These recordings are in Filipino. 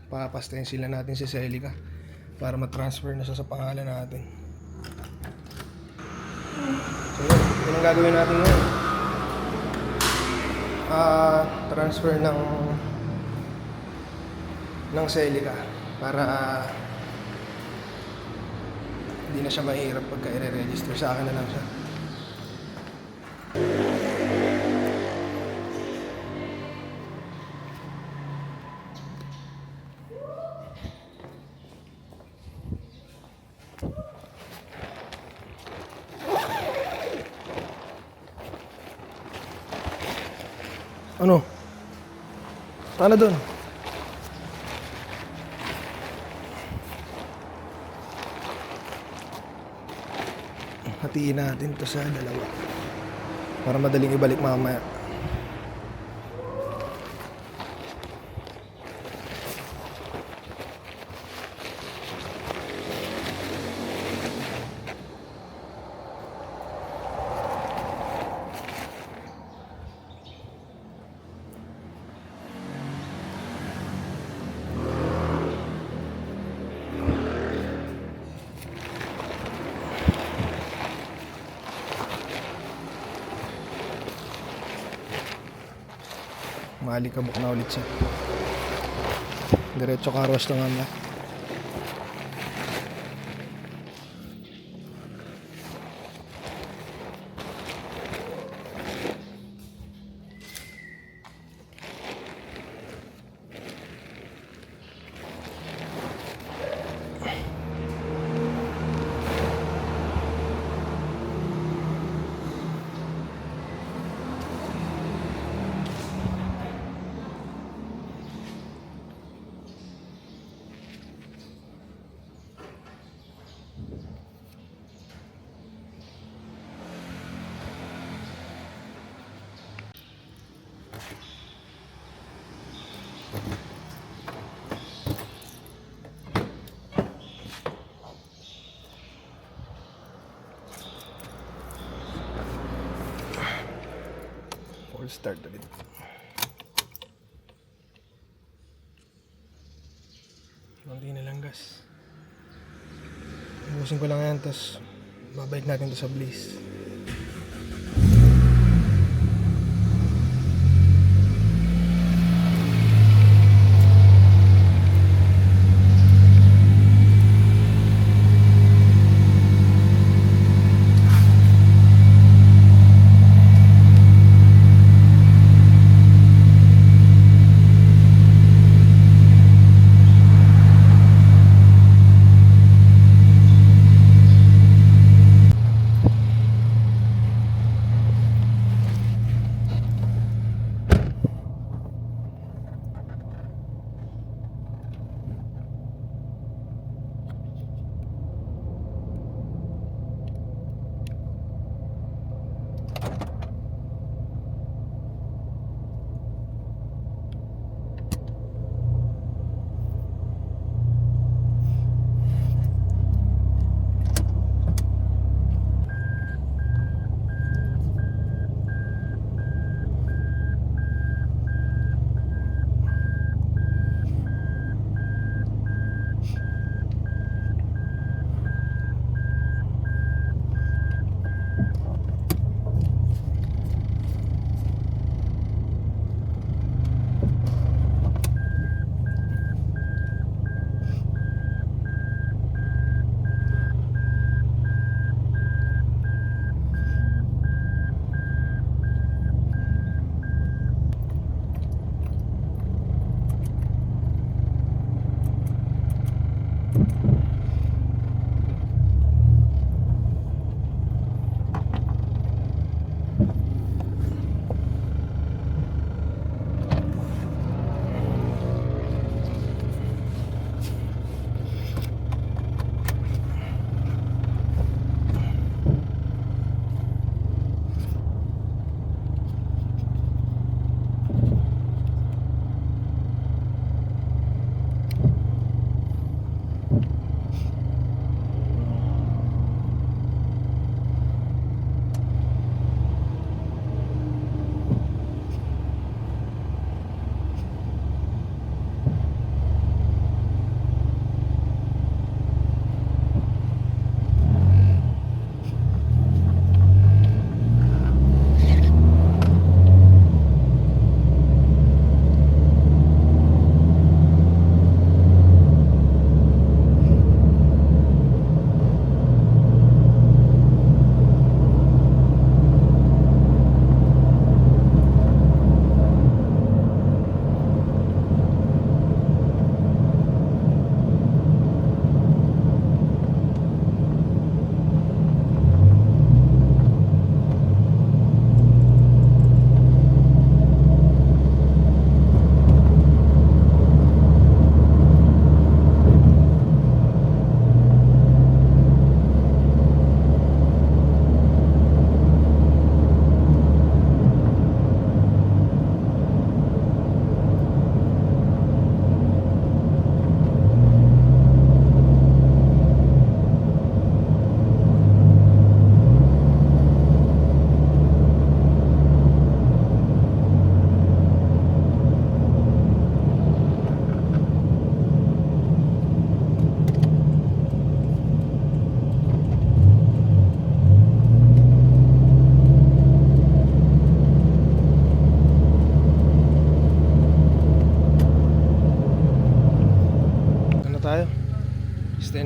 papastayin sila natin si Celica para ma-transfer na siya sa pangalan natin. So yun ang gagawin natin ngayon. Transfer ng Celica para hindi na siya mahirap pagka i-register. Sa akin na lang siya. Ano? Paano doon? Hatiin natin to sa dalawa para madaling ibalik mamaya. Malikabok na ulit siya. Diretso carwash na nga. Full start ulit. Hindi na lang gas. Ibusin ko lang yan, tapos babalik natin to sa Bliss.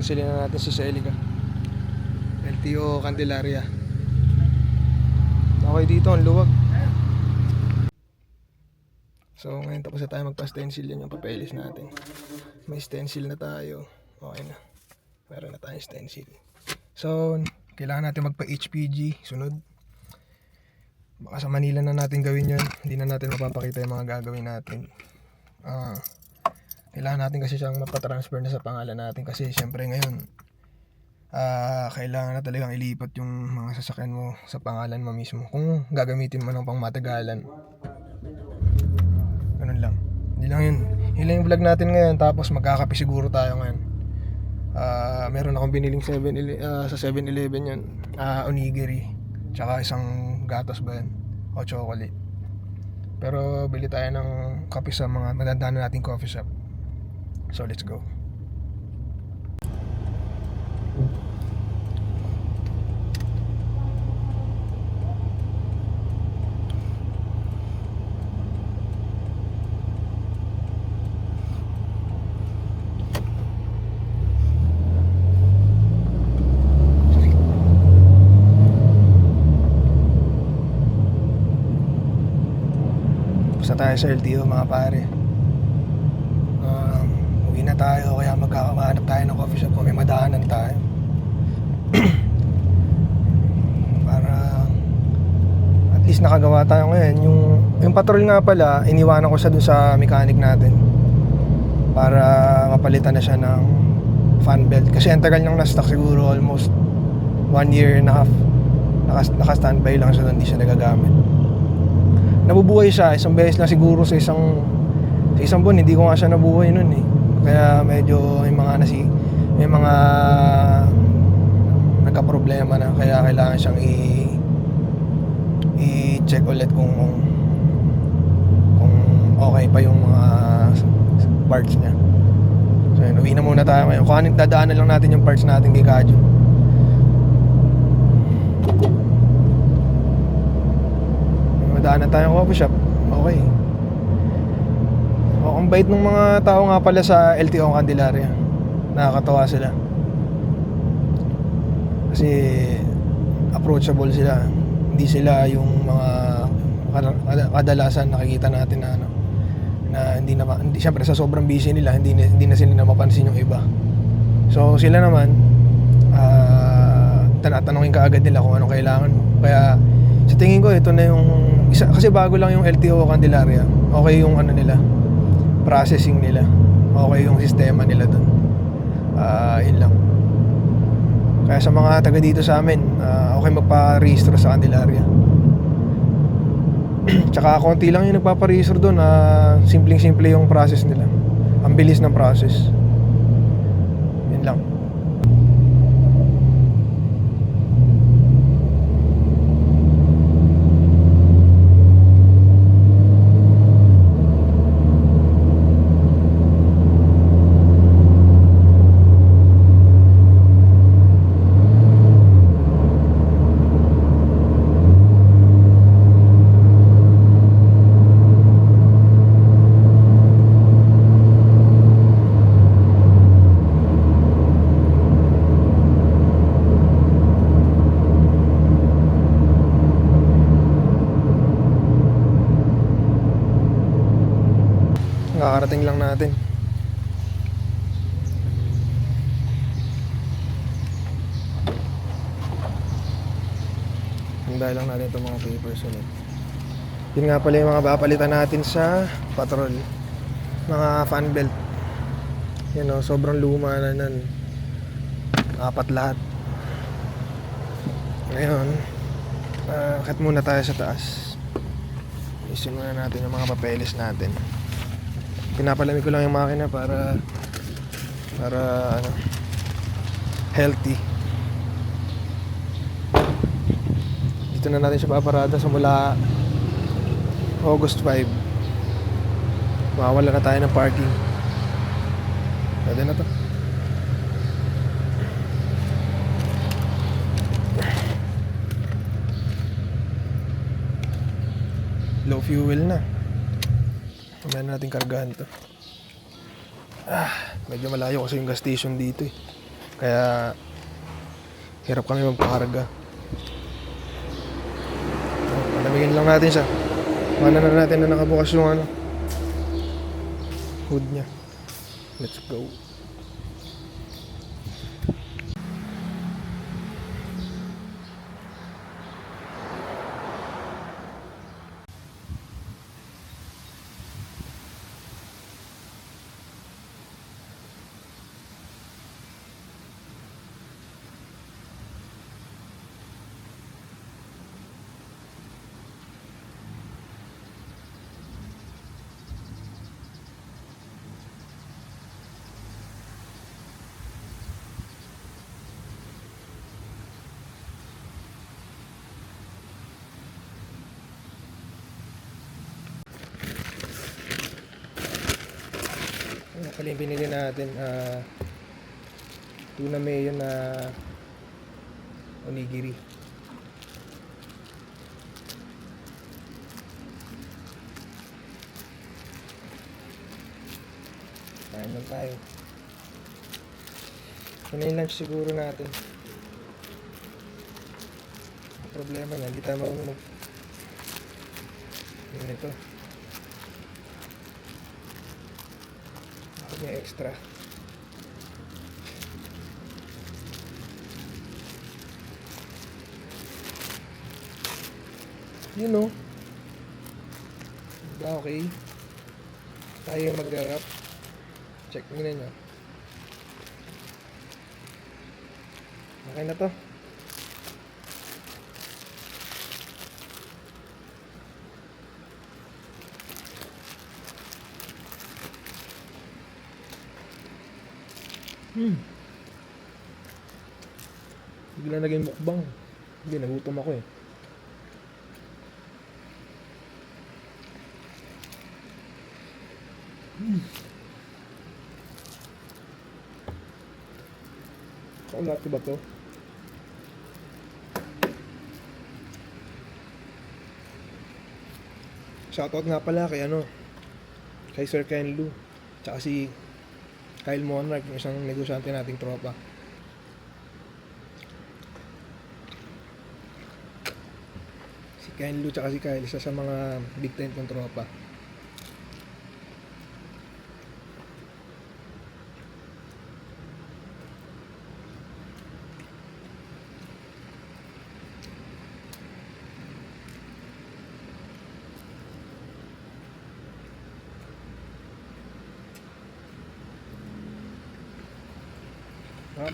stencilin na natin si Celica. LTO Candelaria. Okay dito, ang luwag. So ngayon tapos na tayo magpa-stencil, yan yung papeles natin. May stencil na tayo. Okay na. Meron na tayong stencil. So kailangan natin magpa-HPG sunod. Baka sa Manila na natin gawin yun. Hindi na natin mapapakita yung mga gagawin natin. Kailangan natin kasi siyang mapatransfer na sa pangalan natin. Kasi syempre ngayon kailangan na talagang ilipat yung mga sasakyan mo sa pangalan mo mismo. Kung gagamitin mo ng pang matagalan. Ganun lang. Hindi lang yun. Yun lang yung vlog natin ngayon. Tapos magkakape siguro tayo ngayon. Meron akong biniling sa 7-Eleven yun. Onigiri. Tsaka isang gatas ba yun? O chocolate. Pero bili tayo ng kape sa mga madadaanan nating coffee shop. So let's go. Basta tayo sa LTO mga pare. Uwi na tayo, kaya magkakahanap tayo ng coffee shop kung may madaanan tayo. Para at least nakagawa tayo ngayon. Yung patrol nga pala, iniwanan ko siya dun sa mechanic natin para mapalitan na siya ng fan belt. Kasi ang tagal niyang na-stock, siguro almost 1 year and a half. Naka-standby lang siya, hindi siya nagagamit. Nabubuhay siya isang beses lang siguro sa isang buwan. Hindi ko nga siya nabuhay nun eh. Kaya medyo may mga nagka-problema na, kaya kailangan siyang i-check ulit kung okay pa yung mga parts niya. So yun, uwi na muna tayo ngayon. Kung dadaanan lang natin yung parts natin kay Kajo. Daanan tayong coffee shop. Okay. Ang bait ng mga tao nga pala sa LTO Candelaria. Nakakatawa sila. Kasi approachable sila. Hindi sila yung mga kadalasan nakikita natin na hindi syempre sa sobrang busy nila, hindi na sila mapapansin yung iba. So sila naman tanatanungin ka agad nila kung anong kailangan mo. Kaya sa tingin ko ito na yung isa, kasi bago lang yung LTO Candelaria. Okay yung nila, processing nila. Okay yung sistema nila doon. Yun lang. Kaya sa mga taga dito sa amin, okay magpa-rehistro sa Candelaria. Tsaka konti lang yung nagpapa-rehistro doon. Simpleng-simple yung process nila. Ang bilis ng process. Yun lang. Kakarating lang natin. Hintayin lang natin itong mga papers ulit. Yun nga pala yung mga papalitan natin sa patrol. Mga fan belt. Yan o, sobrang luma na nun. 4 lahat. Ngayon, cut muna tayo sa taas. Isin muna natin yung mga papeles natin. Pinapalamig ko lang yung makina para healthy. Dito na natin siya paparada sa mula August 5. Mawawala na tayo ng parking. Pwede na to. Low fuel na. Mamaya natin kargahan to. Medyo malayo kasi yung gas station dito eh. Kaya hirap kami magpakarga. Palamigin lang natin siya. Mana na natin na nakabukas yung ano, hood niya. Let's go. Ano pala yung binili natin? Tuna mayo na onigiri. Kain lang tayo. Ito na yung lunch siguro natin. Ang problema na, hindi tayo marunong yun ito. Ako may extra. You know. Diba okay? Tayo yung mag-wrap. Check nyo na nyo. Okay na to. Bigla naging mukbang. Hindi, nagutom ako eh. Kaulati ba to? Shoutout nga pala kay kay Sir Ken Lu, tsaka si Kyle Monarch, yung isang negosyante nating tropa. Si Ken Lu tsaka si Kyle, isa sa mga big tent ng tropa. Ha?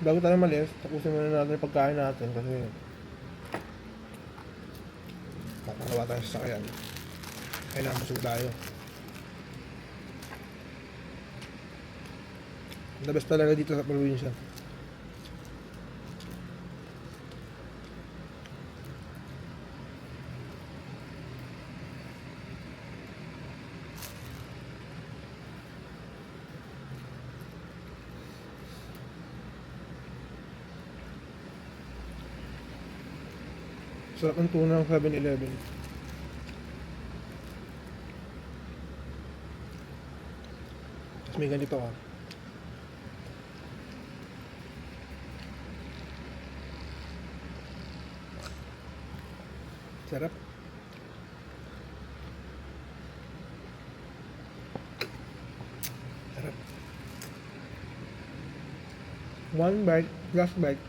Bago tayo malis, tapusin muna natin yung pagkain natin kasi makakalawa tayo sa sakyan. Kailangan busog tayo. The best talaga dito sa probinsya. Sarap ng tuna ng 7-Eleven. Tapos may ganito ka. Sarap. Sarap. One bite, last bite.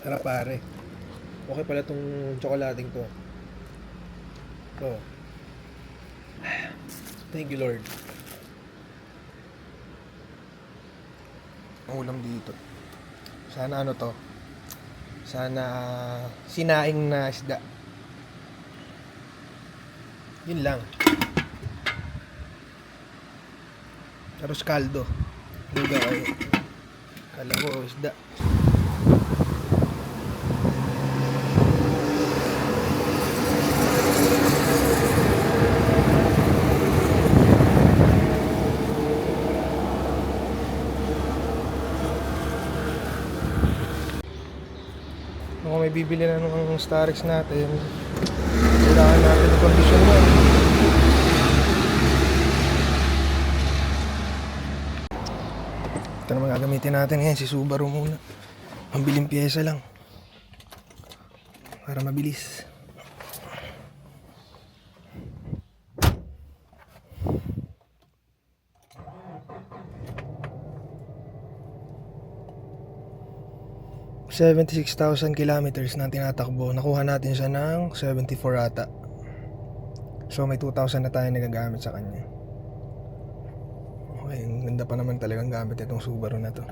Sarap pare. Okay pala tong tsokolating to. To. Thank you Lord. Ang ulam dito. Sana to. Sana sinaing na isda. Yun lang. Tapos kaldo. Lugaw. Kala ko isda. Kung may bibili na ng Starex natin, kailangan natin yung kondisyon mo. Ito naman gagamitin natin ngayon, si Subaru muna. Pambiling pyesa lang para mabilis. $76,000 kilometers na tinatakbo. Nakuha natin siya ng 74 ata. So may 2,000 na tayo nagagamit sa kanya. Okay, ang ganda pa naman talagang gamit itong Subaru na to.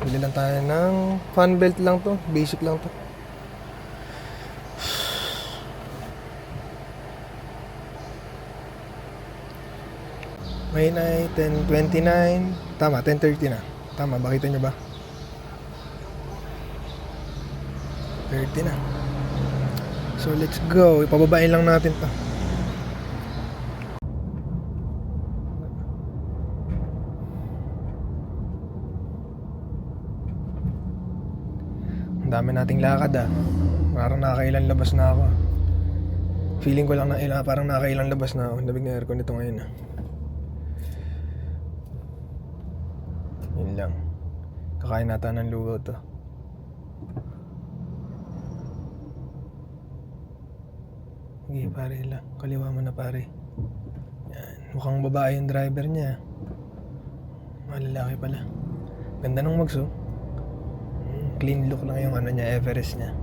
Bili lang tayo ng fan belt lang to. Basic lang to. May night 10:29. Tama, 10:30 na. Tama, bakita nyo ba? 30 na. So let's go. Ipababain lang natin to. Ang dami nating lakad ah. Parang nakakailan labas na ako. Feeling ko lang na parang nakakailan labas na ako. Labig na aircon nito ngayon ah. Yun lang. Kakain nata ng lugaw to. Sige pare lang. Kaliwa mo na pare. Yan. Mukhang babae yung driver niya. Malalaki pala. Ganda ng mags oh. Clean look lang yung ano niya, Everest niya.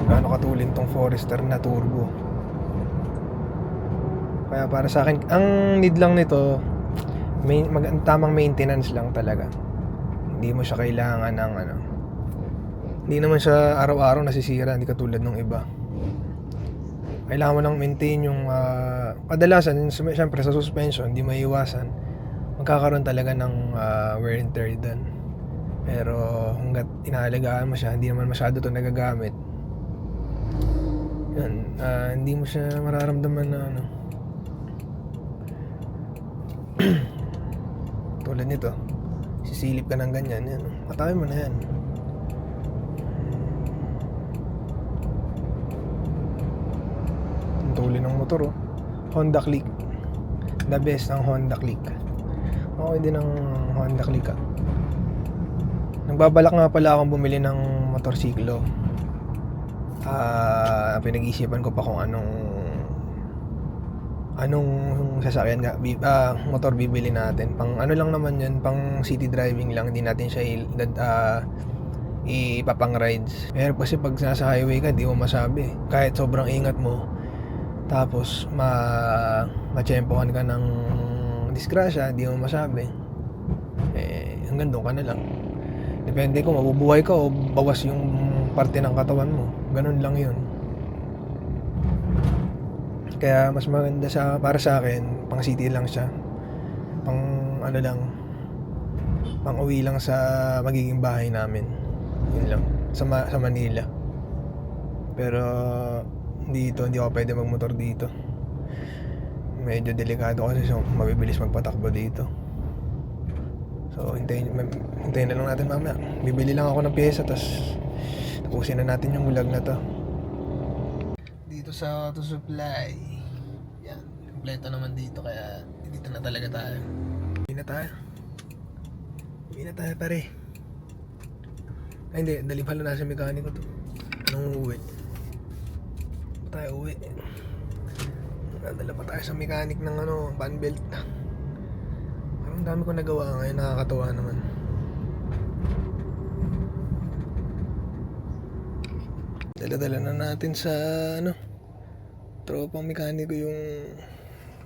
Gaano katulin tong Forester na turbo. Kaya para sa akin, ang need lang nito, tamang maintenance lang talaga. Hindi mo siya kailangan ng ano. Hindi naman siya araw-araw nasisira, hindi katulad ng iba. Kailangan mo lang maintain yung kadalasan, siyempre sa suspension, hindi maiiwasan. Magkakaroon talaga ng wear and tear doon. Pero hanggat inaalagaan mo siya, hindi naman masyado ito nagagamit. Yan, hindi mo siya mararamdaman na ano. Tulad nito, sisilip ka ng ganyan, yan. Matawin mo na yan. Tuloy ng motor oh. Honda Click. The best ang Honda Click. Okay din ang Honda Click ah. Nagbabalak nga pala akong bumili ng motorsiklo. Pinag-iisipan ko pa kung anong sasakyan nga motor bibili natin. Pang ano lang naman yun, pang city driving lang. Hindi natin siya ipapang rides. Pero kasi pag nasa highway ka, di mo masabi. Kahit sobrang ingat mo, tapos matsyempohan ka ng disgrasya, di mo masabi. Hanggang doon ka na lang. Depende kung mabubuhay ka o bawas yung parte ng katawan mo. Ganun lang yun. Kaya mas maganda para sa akin, pang city lang siya. Pang ano lang, pang uwi lang sa magiging bahay namin. Yun lang, sa Manila. Pero dito, hindi ako pwede magmotor dito. Medyo delikado kasi mabibilis magpatakbo dito. So, hintayin na lang natin mamaya. Bibili lang ako ng pyesa, tapos tapusin na natin yung vlog na to. Dito sa Auto Supply. Yan, kompleto naman dito, kaya dito na talaga tayo. Uwi na tayo pare. Ay hindi, dali pala nasa mekaniko to. Anong uwi? Tayo uwi. Nadala pa tayo sa mechanic ng fan belt. Parang dami ko nagawa ngayon, nakakatuwa naman. Dala-dala na natin sa tropang mekaniko yung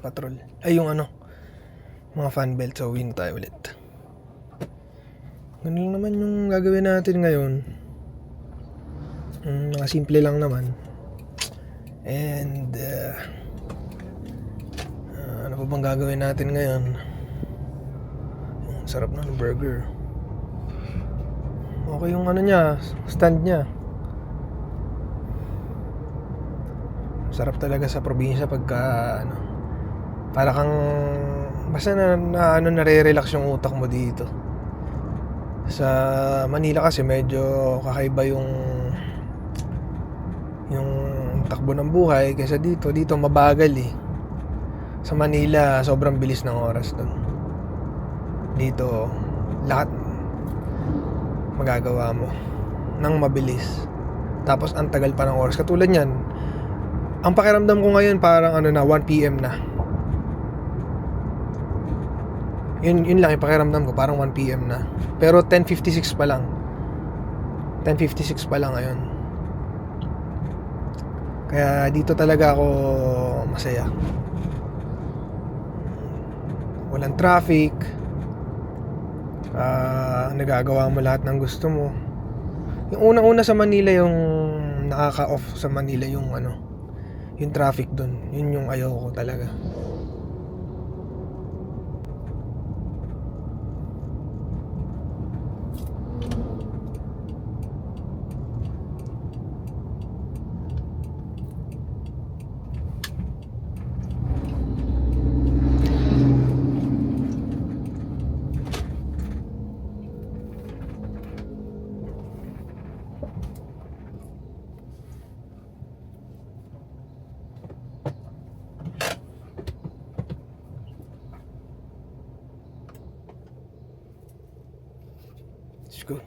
patrol. Ay yung mga fan belt, so uwi na tayo ulit. Ganun naman yung gagawin natin ngayon. Mga simple lang naman. And ano pa bang gagawin natin ngayon? Sarap na ng burger. Okay yung ano niya, stand niya. Sarap talaga sa probinsya pagka ano, para kang basta nare-relax yung utak mo dito. Sa Manila kasi medyo kakaiba yung takbo ng buhay kaysa dito. Dito mabagal eh. Sa Manila sobrang bilis ng oras doon. Dito lahat magagawa mo nang mabilis. Tapos ang tagal pa ng oras. Katulad niyan, ang pakiramdam ko ngayon parang 1 PM na. Yun lang yung pakiramdam ko, parang 1 PM na. Pero 10:56 pa lang. 10:56 pa lang ngayon. Kaya dito talaga ako masaya. Walang traffic. Nagagawa mo lahat ng gusto mo. Yung unang-una sa Manila, yung nakaka-off sa Manila yung yung traffic doon. Yun yung ayaw ko talaga. Let's go.